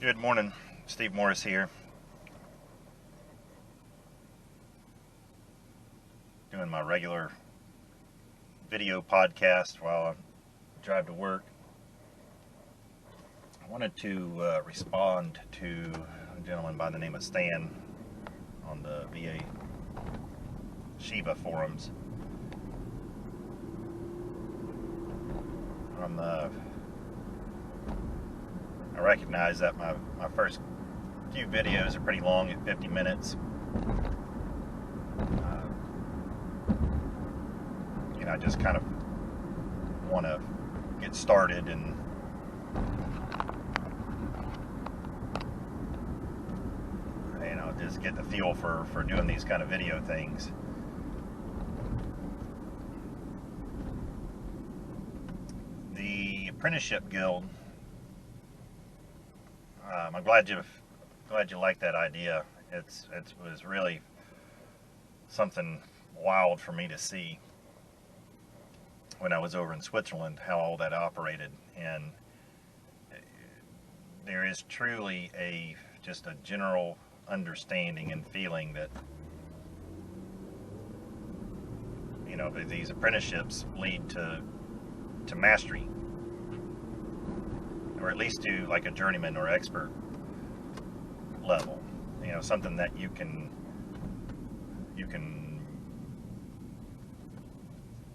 Good morning, Steve Morris here. Doing my regular video podcast while I drive to work. I wanted to respond to a gentleman by the name of Stan on the VA Shiva forums. I recognize that my first few videos are pretty long at 50 minutes. I just kind of want to get started and just get the feel for doing these kind of video things. The Apprenticeship Guild. I'm glad you like that idea. It was really something wild for me to see when I was over in Switzerland, how all that operated. And there is truly just a general understanding and feeling that these apprenticeships lead to mastery, or at least to like a journeyman or expert level. Something that you can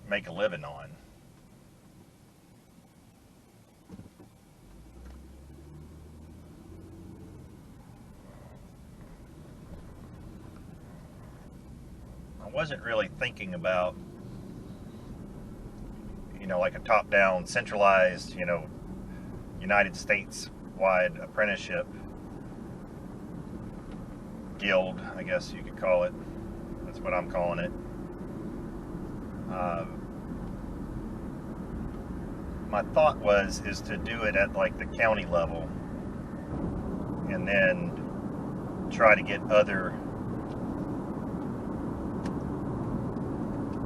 make a living on. I wasn't really thinking about like a top-down centralized United States wide apprenticeship guild, I guess you could call it. That's what I'm calling it. My thought is to do it at like the county level, and then try to get other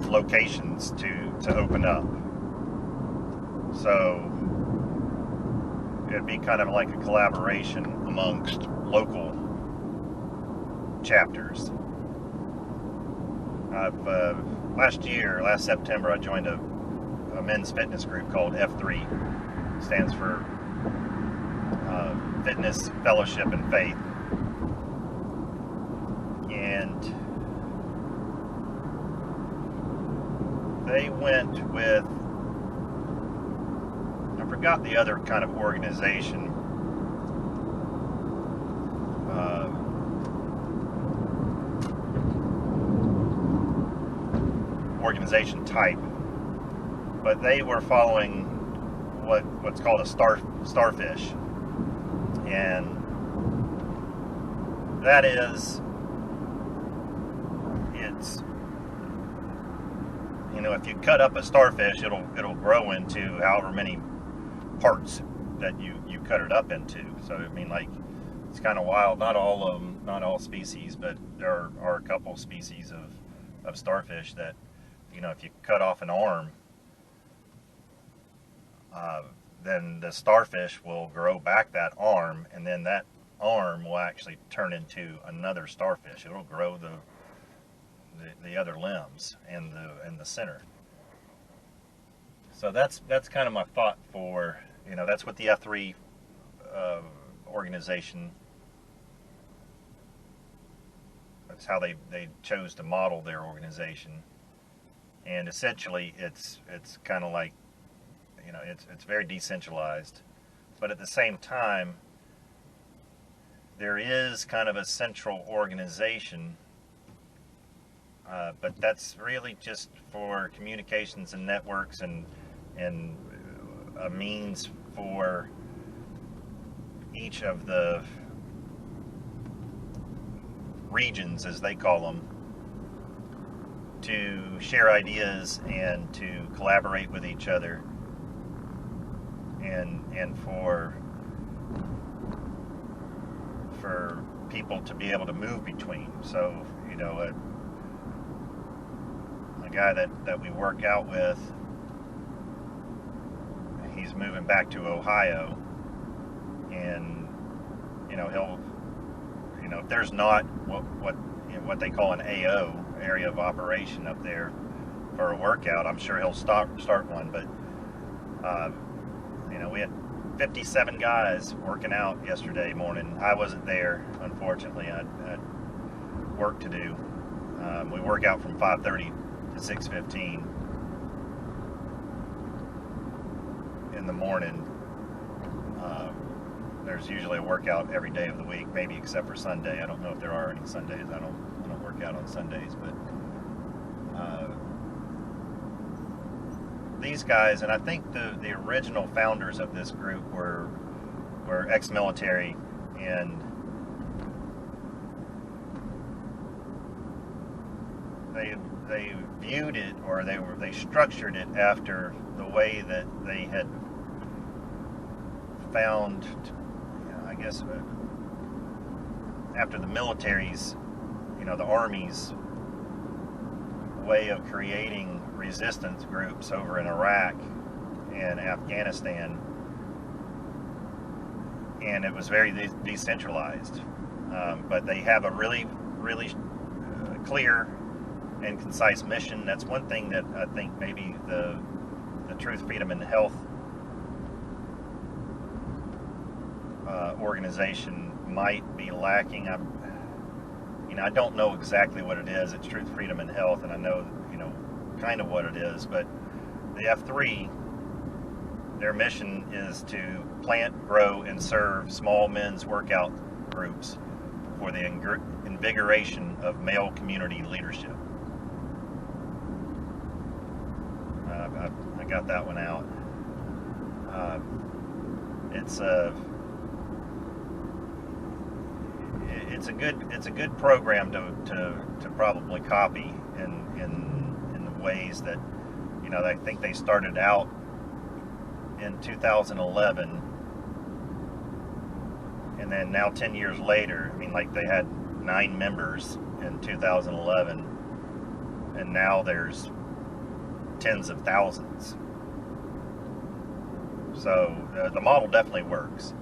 locations to open up. So it'd be kind of like a collaboration amongst local chapters. Last September, I joined a men's fitness group called F3. Stands for Fitness, Fellowship, and Faith. And they went with, I forgot the other kind of organization. Organization type, but they were following what's called a starfish, and that is, it's if you cut up a starfish, it'll grow into however many parts that you cut it up into. So I mean, like, it's kind of wild. Not all of them, not all species, but there are a couple species of starfish that if you cut off an arm, then the starfish will grow back that arm, and then that arm will actually turn into another starfish. It'll grow the other limbs and the center. So that's kind of my thought for, that's what the F3 organization, that's how they chose to model their organization. And essentially it's kind of like, it's very decentralized, but at the same time there is kind of a central organization, but that's really just for communications and networks and a means for each of the regions, as they call them, to share ideas and to collaborate with each other, and for people to be able to move between. So a guy that we work out with, he's moving back to Ohio, and he'll, if there's not what they call an AO, area of operation, up there for a workout, I'm sure he'll start one. But we had 57 guys working out yesterday morning. I wasn't there, unfortunately. I had work to do. We work out from 5:30 to 6:15 in the morning. There's usually a workout every day of the week, maybe except for Sunday. I don't know if there are any Sundays. I don't work out on Sundays, but these guys, and I think the original founders of this group were ex-military, and they viewed it, or they structured it after the way that they had found, I guess, after the military's, the Army's way of creating resistance groups over in Iraq and Afghanistan, and it was very decentralized. But they have a really clear and concise mission. That's one thing that I think maybe the Truth, Freedom, and Health organization might be lacking. I don't know exactly what it is. It's Truth, Freedom, and Health, and I know kind of what it is. But the F3, their mission is to plant, grow, and serve small men's workout groups for the invigoration of male community leadership. I got that one out. It's a good program to probably copy in the ways that I think they started out in 2011, and then now 10 years later, they had 9 members in 2011, and now there's tens of thousands. So the model definitely works.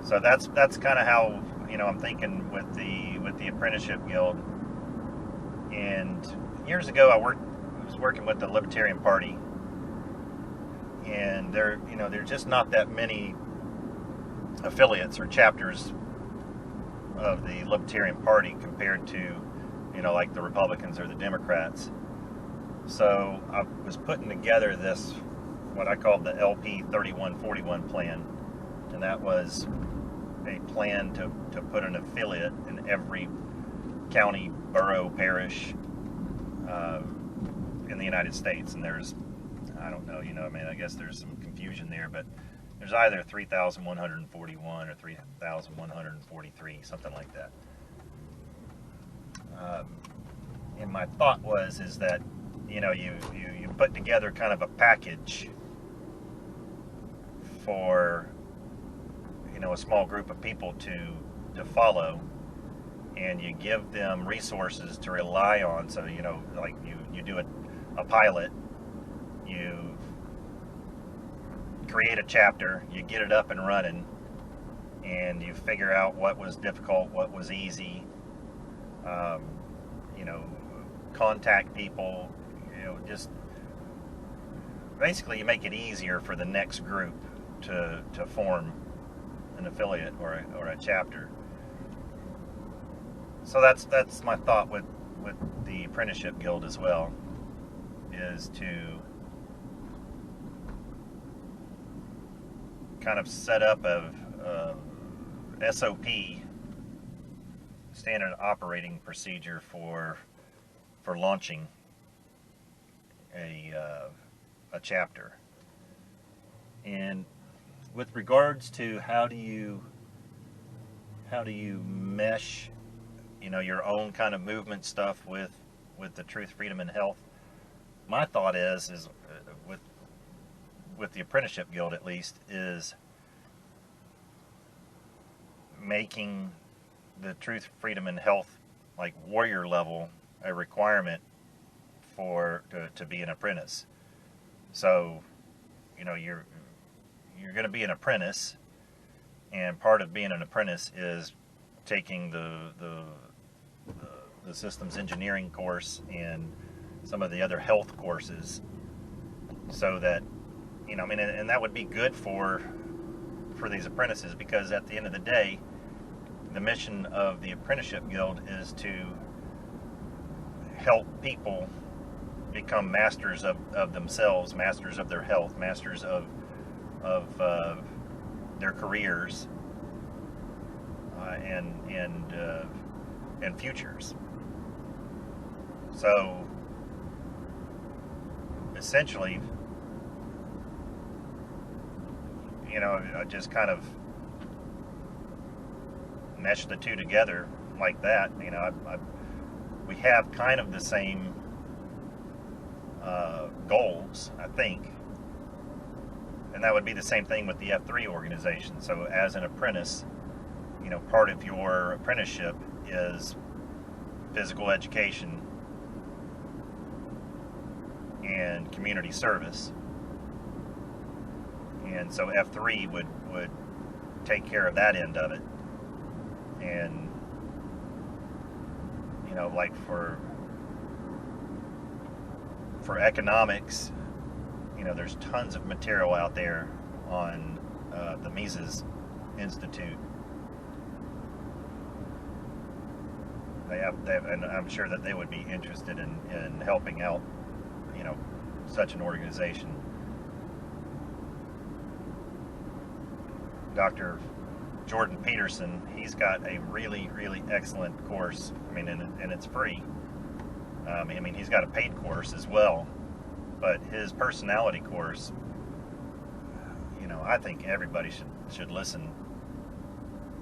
So that's kind of how I'm thinking with the Apprenticeship Guild. And years ago, I was working with the Libertarian Party, and there's just not that many affiliates or chapters of the Libertarian Party compared to like the Republicans or the Democrats. So I was putting together this, what I called the LP 3141 plan, and that was a plan to put an affiliate in every county, borough, parish in the United States. And there's, I don't know, I guess there's some confusion there, but there's either 3,141 or 3,143, something like that. And my thought is that you put together kind of a package for a small group of people to follow, and you give them resources to rely on. So like you do a pilot, you create a chapter, you get it up and running, and you figure out what was difficult, what was easy, contact people, just basically you make it easier for the next group to form an affiliate or a chapter. So that's my thought with the Apprenticeship Guild as well, is to kind of set up a SOP, standard operating procedure, for launching a chapter. And with regards to how do you mesh your own kind of movement stuff with the Truth, Freedom, and Health, my thought is with the Apprenticeship Guild, at least, is making the Truth, Freedom, and Health, like warrior level, a requirement to be an apprentice. So you're going to be an apprentice, And part of being an apprentice is taking the systems engineering course and some of the other health courses, so that, you know, I mean, and that would be good for these apprentices, because at the end of the day, the mission of the Apprenticeship Guild is to help people become masters of themselves, masters of their health, masters of their careers, and futures. So essentially, you know, I just kind of mesh the two together like that. You know, we have kind of the same goals, I think, and that would be the same thing with the F3 organization. So as an apprentice, you know, part of your apprenticeship is physical education and community service, and so F3 would take care of that end of it. And, you know, like for economics, you know, there's tons of material out there on the Mises Institute. They have, and I'm sure that they would be interested in helping out, you know, such an organization. Dr. Jordan Peterson, he's got a really, really excellent course. I mean, and it's free. I mean, he's got a paid course as well, but his personality course, you know, I think everybody should listen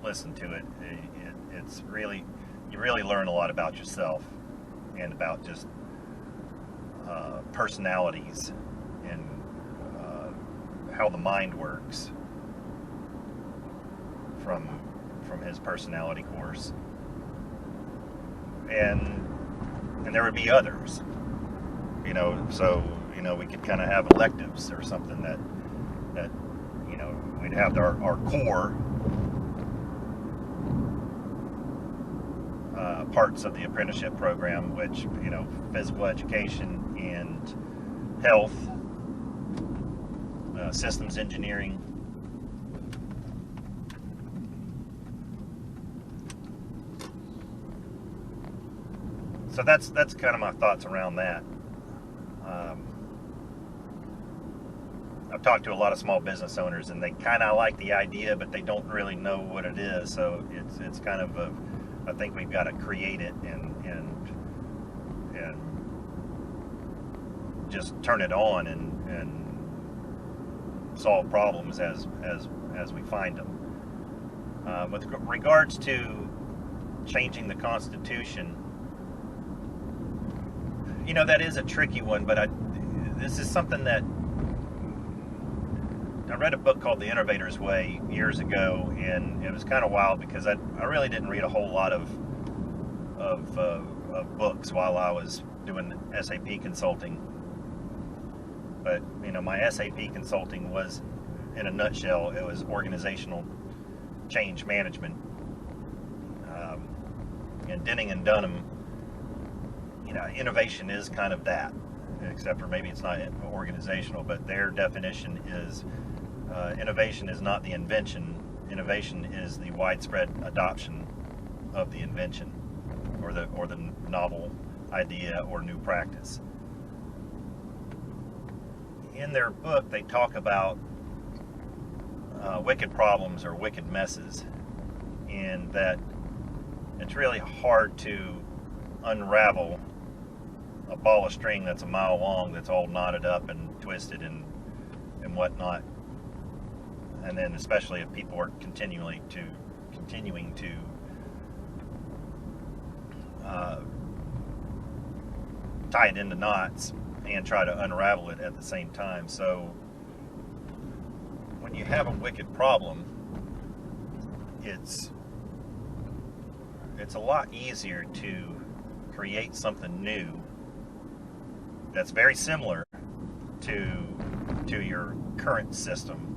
to it. It's really, you really learn a lot about yourself and about just personalities and how the mind works from his personality course. And there would be others, you know, so, you know, we could kind of have electives or something that you know, we'd have our core parts of the apprenticeship program, which, you know, physical education and health, systems engineering, so that's kind of my thoughts around that. I've talked to a lot of small business owners, and they kind of like the idea, but they don't really know what it is. So it's kind of I think we've got to create it and just turn it on and solve problems as we find them. With regards to changing the Constitution, you know, that is a tricky one, but this is something that I read a book called The Innovator's Way years ago, and it was kind of wild because I really didn't read a whole lot of books while I was doing SAP consulting. But, you know, my SAP consulting was, in a nutshell, it was organizational change management. And Denning and Dunham, you know, innovation is kind of that, except for maybe it's not organizational, but their definition is innovation is not the invention. Innovation is the widespread adoption of the invention or the novel idea or new practice. In their book, they talk about wicked problems or wicked messes, and that it's really hard to unravel a ball of string that's a mile long, that's all knotted up and twisted and whatnot. And then especially if people are continuing to tie it into knots and try to unravel it at the same time. So when you have a wicked problem, it's a lot easier to create something new that's very similar to your current system,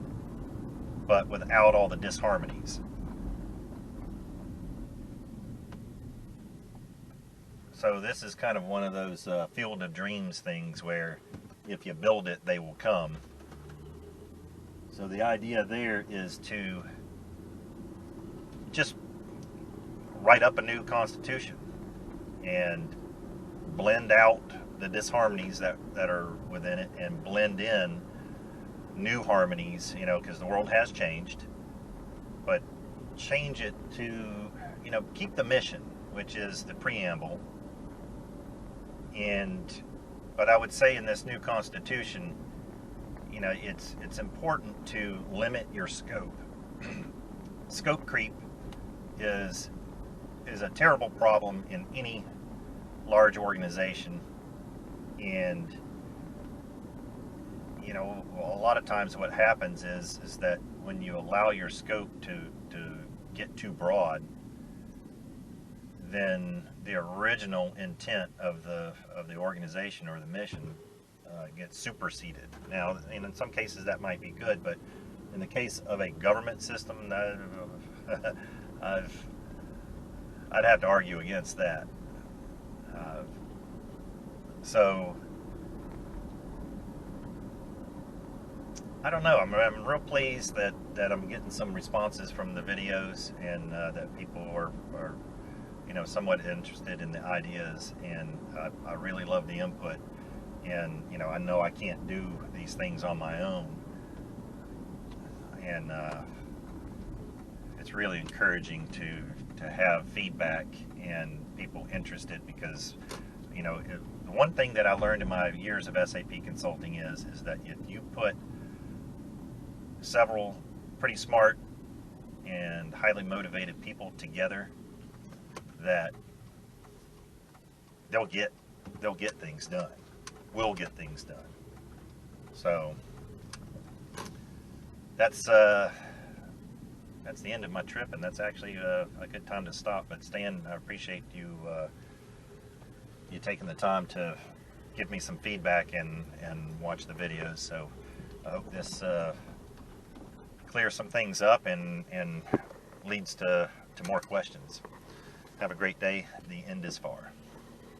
but without all the disharmonies. So this is kind of one of those field of dreams things where if you build it, they will come. So the idea there is to just write up a new constitution and blend out the disharmonies that are within it and blend in new harmonies, you know, because the world has changed, but change it to, you know, keep the mission, which is the preamble. But I would say in this new constitution, you know, it's important to limit your scope. Scope creep is a terrible problem in any large organization, and you know, a lot of times what happens is that when you allow your scope to get too broad, then the original intent of the organization or the mission gets superseded. Now, and in some cases that might be good, but in the case of a government system, I'd have to argue against that. So I don't know. I'm real pleased that I'm getting some responses from the videos, and that people are you know, somewhat interested in the ideas, and I really love the input. And you know I can't do these things on my own, and it's really encouraging to have feedback and people interested, because you know the one thing that I learned in my years of SAP consulting is that if you put several pretty smart and highly motivated people together, that they'll get things done. We'll get things done. So that's the end of my trip, and that's actually a good time to stop. But Stan, I appreciate you taking the time to give me some feedback and watch the videos. So I hope this clears some things up and leads to more questions. Have a great day. The end is far.